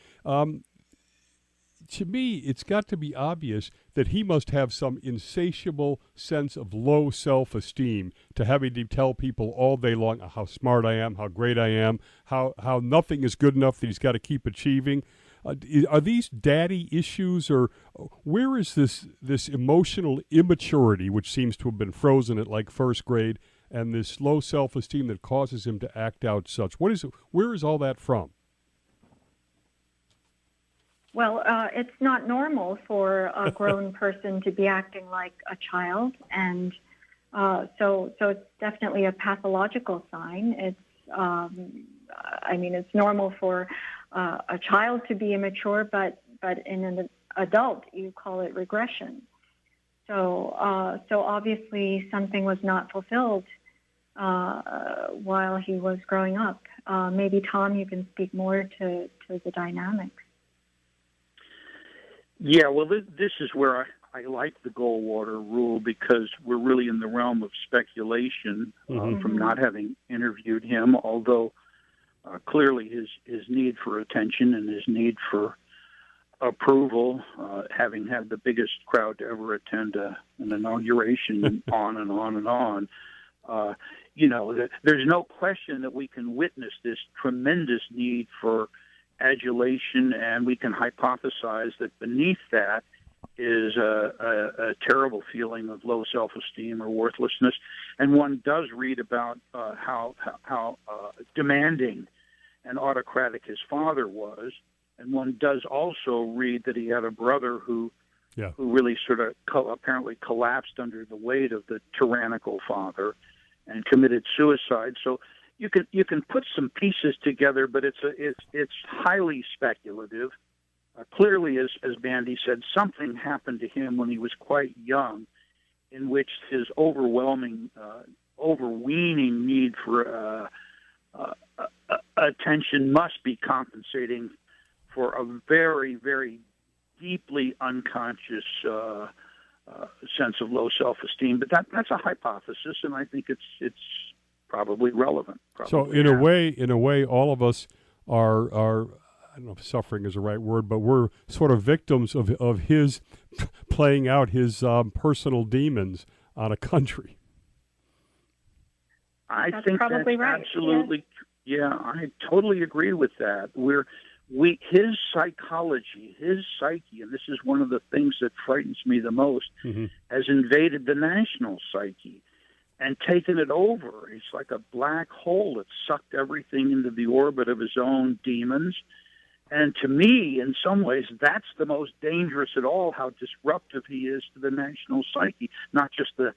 to me, it's got to be obvious that he must have some insatiable sense of low self-esteem to having to tell people all day long how smart I am, how great I am, how nothing is good enough, that he's got to keep achieving. Are these daddy issues, or where is this emotional immaturity, which seems to have been frozen at like first grade, and this low self-esteem that causes him to act out such? Where is all that from? Well, it's not normal for a grown person to be acting like a child, and so it's definitely a pathological sign. It's normal for a child to be immature, but in an adult, you call it regression. So obviously something was not fulfilled while he was growing up. Maybe Tom, you can speak more to the dynamics. Yeah, well, this is where I like the Goldwater rule, because we're really in the realm of speculation from not having interviewed him, although clearly his need for attention and his need for approval, having had the biggest crowd to ever attend an inauguration, and on and on and on. There's no question that we can witness this tremendous need for adulation, and we can hypothesize that beneath that is a terrible feeling of low self-esteem or worthlessness. And one does read about how demanding and autocratic his father was, and one does also read that he had a brother who really sort of apparently collapsed under the weight of the tyrannical father and committed suicide. So you can put some pieces together, but it's highly speculative. Clearly, as Bandy said, something happened to him when he was quite young, in which his overweening need for attention must be compensating for a very, very deeply unconscious sense of low self-esteem. But that's a hypothesis, and I think it's probably relevant. So in a way, all of us are I don't know if suffering is the right word, but we're sort of victims of his playing out his personal demons on a country. That's think probably that's right. Absolutely, yeah, I totally agree with that. His psychology, his psyche, and this is one of the things that frightens me the most, has invaded the national psyche and taken it over. It's like a black hole that sucked everything into the orbit of his own demons. And to me, in some ways, that's the most dangerous at all, how disruptive he is to the national psyche, not just the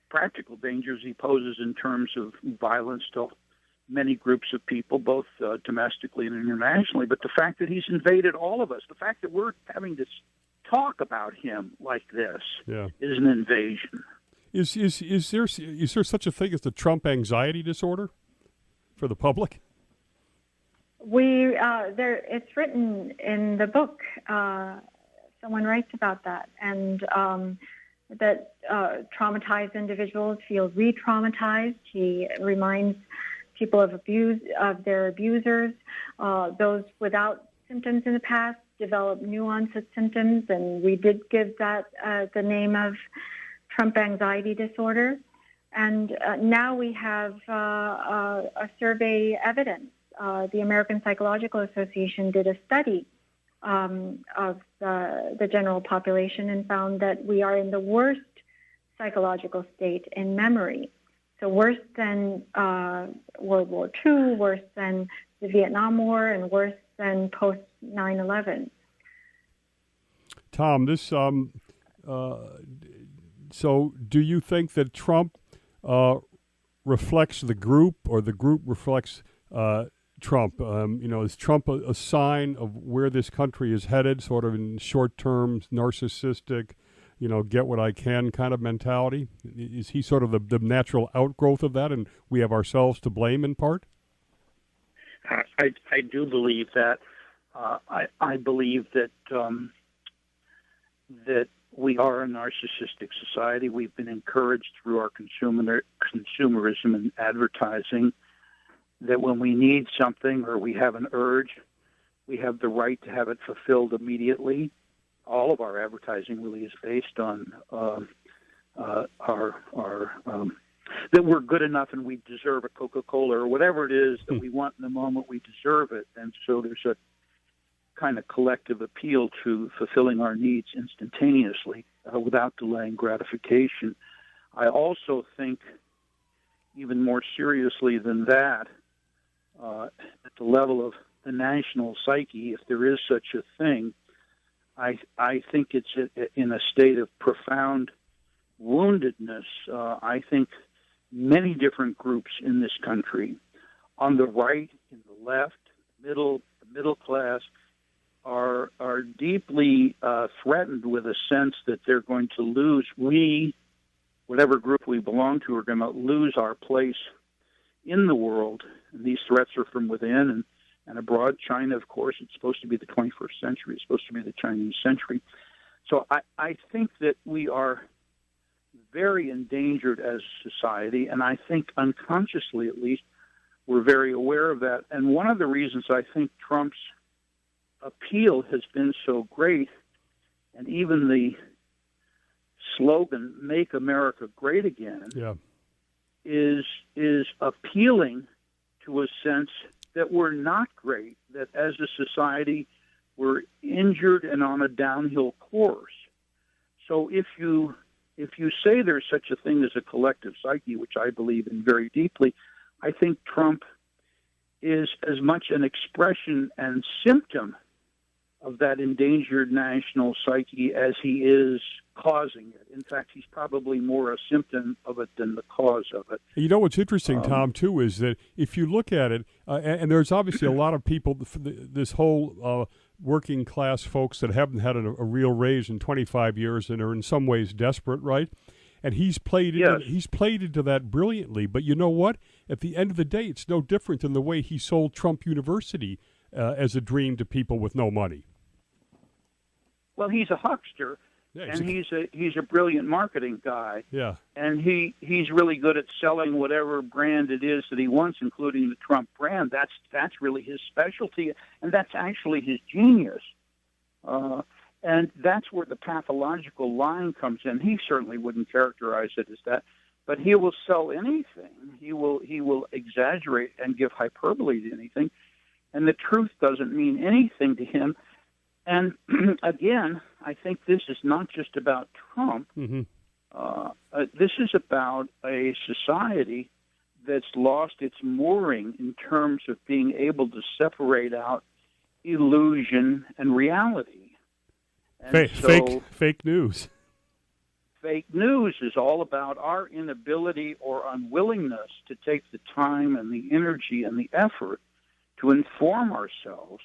practical dangers he poses in terms of violence to many groups of people, both domestically and internationally, but the fact that he's invaded all of us, the fact that we're having to talk about him like this is an invasion. Is there such a thing as the Trump anxiety disorder for the public? It's written in the book. Someone writes about that, and that traumatized individuals feel re-traumatized. He reminds people of their abusers. Those without symptoms in the past develop new onset symptoms, and we did give that the name of Trump anxiety disorder. And now we have a survey evidence. The American Psychological Association did a study of the general population and found that we are in the worst psychological state in memory. So worse than World War II, worse than the Vietnam War, and worse than post 9/11. Tom, so do you think that Trump reflects the group, or the group reflects Trump? Is Trump a sign of where this country is headed, sort of in short term, narcissistic, get what I can kind of mentality? Is he sort of the natural outgrowth of that, and we have ourselves to blame in part? I do believe that. I believe that that we are a narcissistic society. We've been encouraged through our consumerism and advertising that when we need something or we have an urge, we have the right to have it fulfilled immediately. all of our advertising really is based on that we're good enough and we deserve a Coca-Cola or whatever it is that we want in the moment. We deserve it, and so there's a kind of collective appeal to fulfilling our needs instantaneously without delaying gratification. I also think, even more seriously than that, at the level of the national psyche, if there is such a thing, I think it's in a state of profound woundedness. I think many different groups in this country, on the right, in the left, the middle class, are deeply threatened with a sense that they're going to lose. We, whatever group we belong to, are going to lose our place in the world. And these threats are from within and abroad. China, of course, it's supposed to be the 21st century. It's supposed to be the Chinese century. So I think that we are very endangered as a society, and I think unconsciously, at least, we're very aware of that. And one of the reasons I think Trump's appeal has been so great, and even the slogan "Make America Great Again" is appealing to a sense that we're not great, that as a society we're injured and on a downhill course. So if you say there's such a thing as a collective psyche, which I believe in very deeply, I think Trump is as much an expression and symptom of that endangered national psyche as he is causing it. In fact, he's probably more a symptom of it than the cause of it. You know what's interesting, Tom, too, is that if you look at it, and there's obviously a lot of people, this whole working class folks that haven't had a real raise in 25 years and are in some ways desperate, right? And he's played into that brilliantly. But you know what? At the end of the day, it's no different than the way he sold Trump University as a dream to people with no money. Well, he's a huckster, and he's a brilliant marketing guy. Yeah, and he's really good at selling whatever brand it is that he wants, including the Trump brand. That's really his specialty, and that's actually his genius. And that's where the pathological line comes in. He certainly wouldn't characterize it as that, but he will sell anything. He will exaggerate and give hyperbole to anything, and the truth doesn't mean anything to him. And again, I think this is not just about Trump. Mm-hmm. This is about a society that's lost its mooring in terms of being able to separate out illusion and reality. And fake news. Fake news is all about our inability or unwillingness to take the time and the energy and the effort to inform ourselves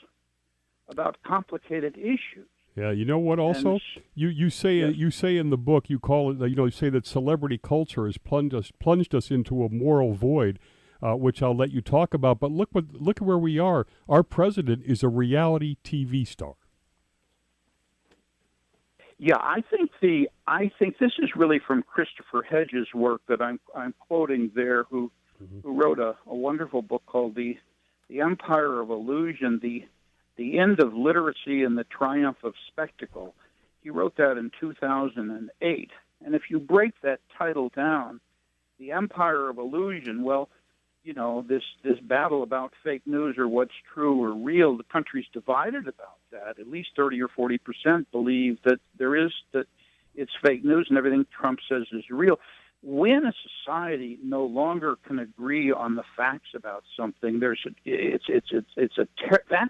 about complicated issues. Yeah, you know what? Also, you say in the book, you call it, you say that celebrity culture has plunged us into a moral void, which I'll let you talk about. But look at where we are. Our president is a reality TV star. Yeah, I think this is really from Christopher Hedges' work that I'm quoting there, who wrote a wonderful book called The Empire of Illusion, the End of Literacy and the Triumph of Spectacle. He wrote that in 2008. And if you break that title down, The Empire of Illusion, well, this battle about fake news or what's true or real, the country's divided about that. At least 30 or 40% believe that that it's fake news and everything Trump says is real. When a society no longer can agree on the facts about something, that's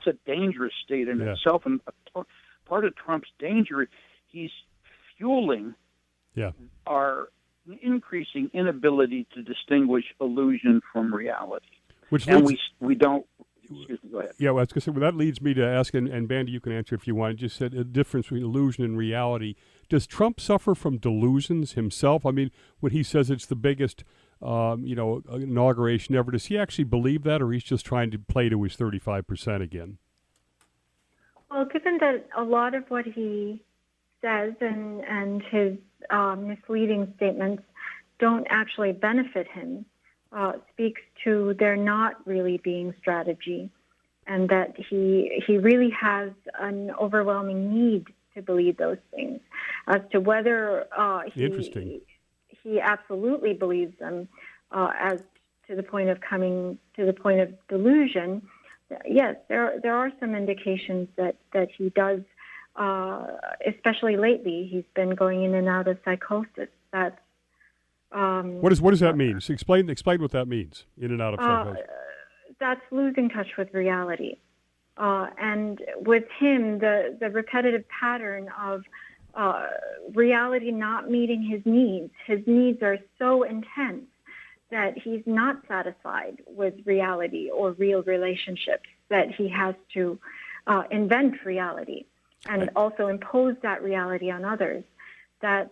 a dangerous state in itself. And part of Trump's danger, he's fueling our increasing inability to distinguish illusion from reality. We don't. Excuse me, go ahead. Yeah, well, I was going to say, that leads me to ask, and Bandy, you can answer if you want. You just said a difference between illusion and reality. Does Trump suffer from delusions himself? I mean, when he says it's the biggest, inauguration ever, does he actually believe that, or he's just trying to play to his 35% again? Well, given that a lot of what he says and his misleading statements don't actually benefit him, speaks to there not really being strategy, and that he really has an overwhelming need to believe those things. As to whether Interesting. he absolutely believes them, as to the point of coming to the point of delusion, yes, there are some indications that he does, especially lately. He's been going in and out of psychosis. That's what does that mean? So explain what that means. In and out of psychosis. That's losing touch with reality. And with him, the repetitive pattern of reality not meeting his needs are so intense that he's not satisfied with reality or real relationships, that he has to invent reality and also impose that reality on others. That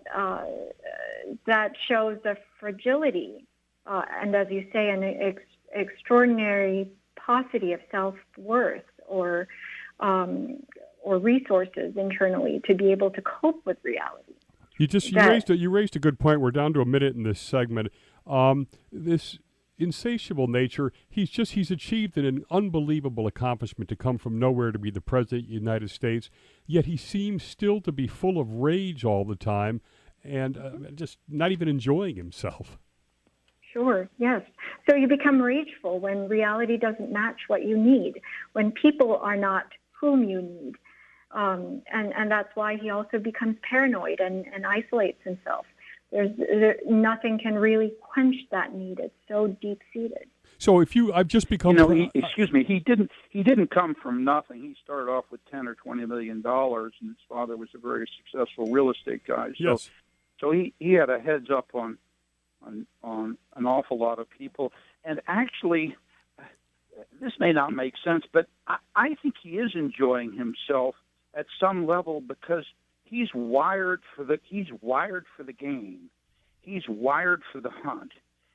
shows the fragility and, as you say, an extraordinary paucity of self-worth or resources internally to be able to cope with reality. You raised a good point. We're down to a minute in this segment. This insatiable nature, he's achieved an unbelievable accomplishment to come from nowhere to be the president of the United States, yet he seems still to be full of rage all the time and just not even enjoying himself. Sure, yes. So you become rageful when reality doesn't match what you need, when people are not whom you need. And that's why he also becomes paranoid and isolates himself. Nothing can really quench that need. It's so deep-seated. So I've just become... he didn't come from nothing. He started off with $10 or $20 million, and his father was a very successful real estate guy. Yes. So he had a heads up on an awful lot of people. And actually, this may not make sense, but I think he is enjoying himself at some level because he's wired for the game. He's wired for the hunt.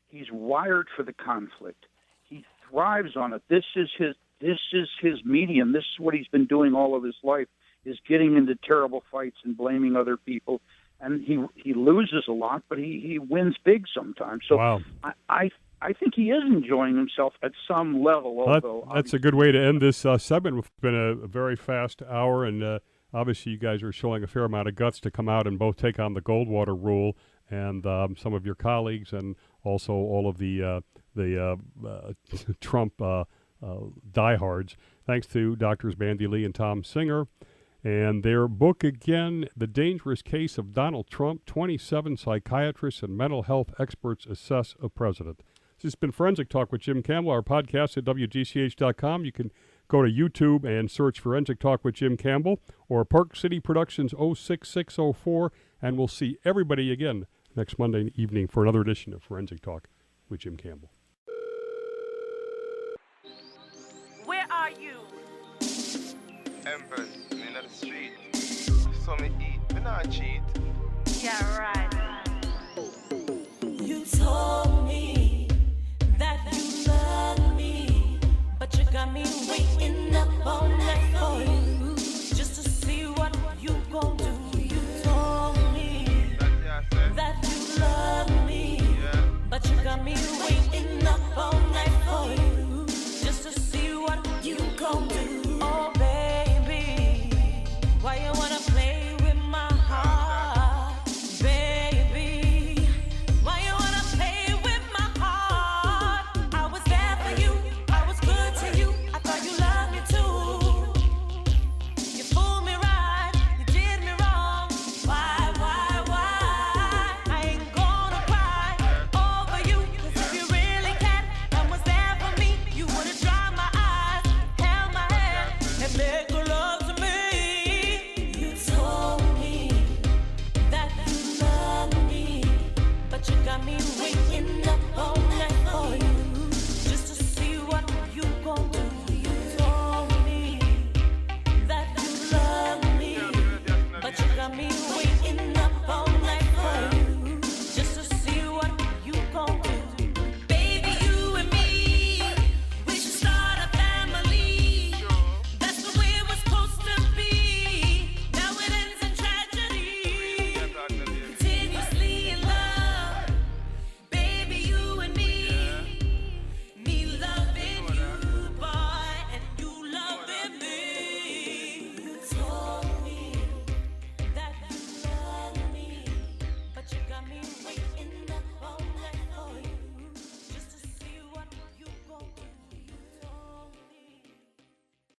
He's wired for the conflict. He thrives on it. This is his medium. This is what he's been doing all of his life, is getting into terrible fights and blaming other people. And he loses a lot, but he wins big sometimes. So wow. I think he is enjoying himself at some level. Although that's a good way to end this segment. It's been a very fast hour, and obviously you guys are showing a fair amount of guts to come out and both take on the Goldwater rule, and some of your colleagues, and also all of the Trump diehards. Thanks to Drs. Bandy Lee and Tom Singer. And their book again, The Dangerous Case of Donald Trump, 27 Psychiatrists and Mental Health Experts Assess a President. This has been Forensic Talk with Jim Campbell. Our podcast at WGCH.com. You can go to YouTube and search Forensic Talk with Jim Campbell or Park City Productions 06604, and we'll see everybody again next Monday evening for another edition of Forensic Talk with Jim Campbell. Where are you? Empress, me in the street. So me eat, me not cheat. Yeah, right. You told me that you loved me, but you got me waiting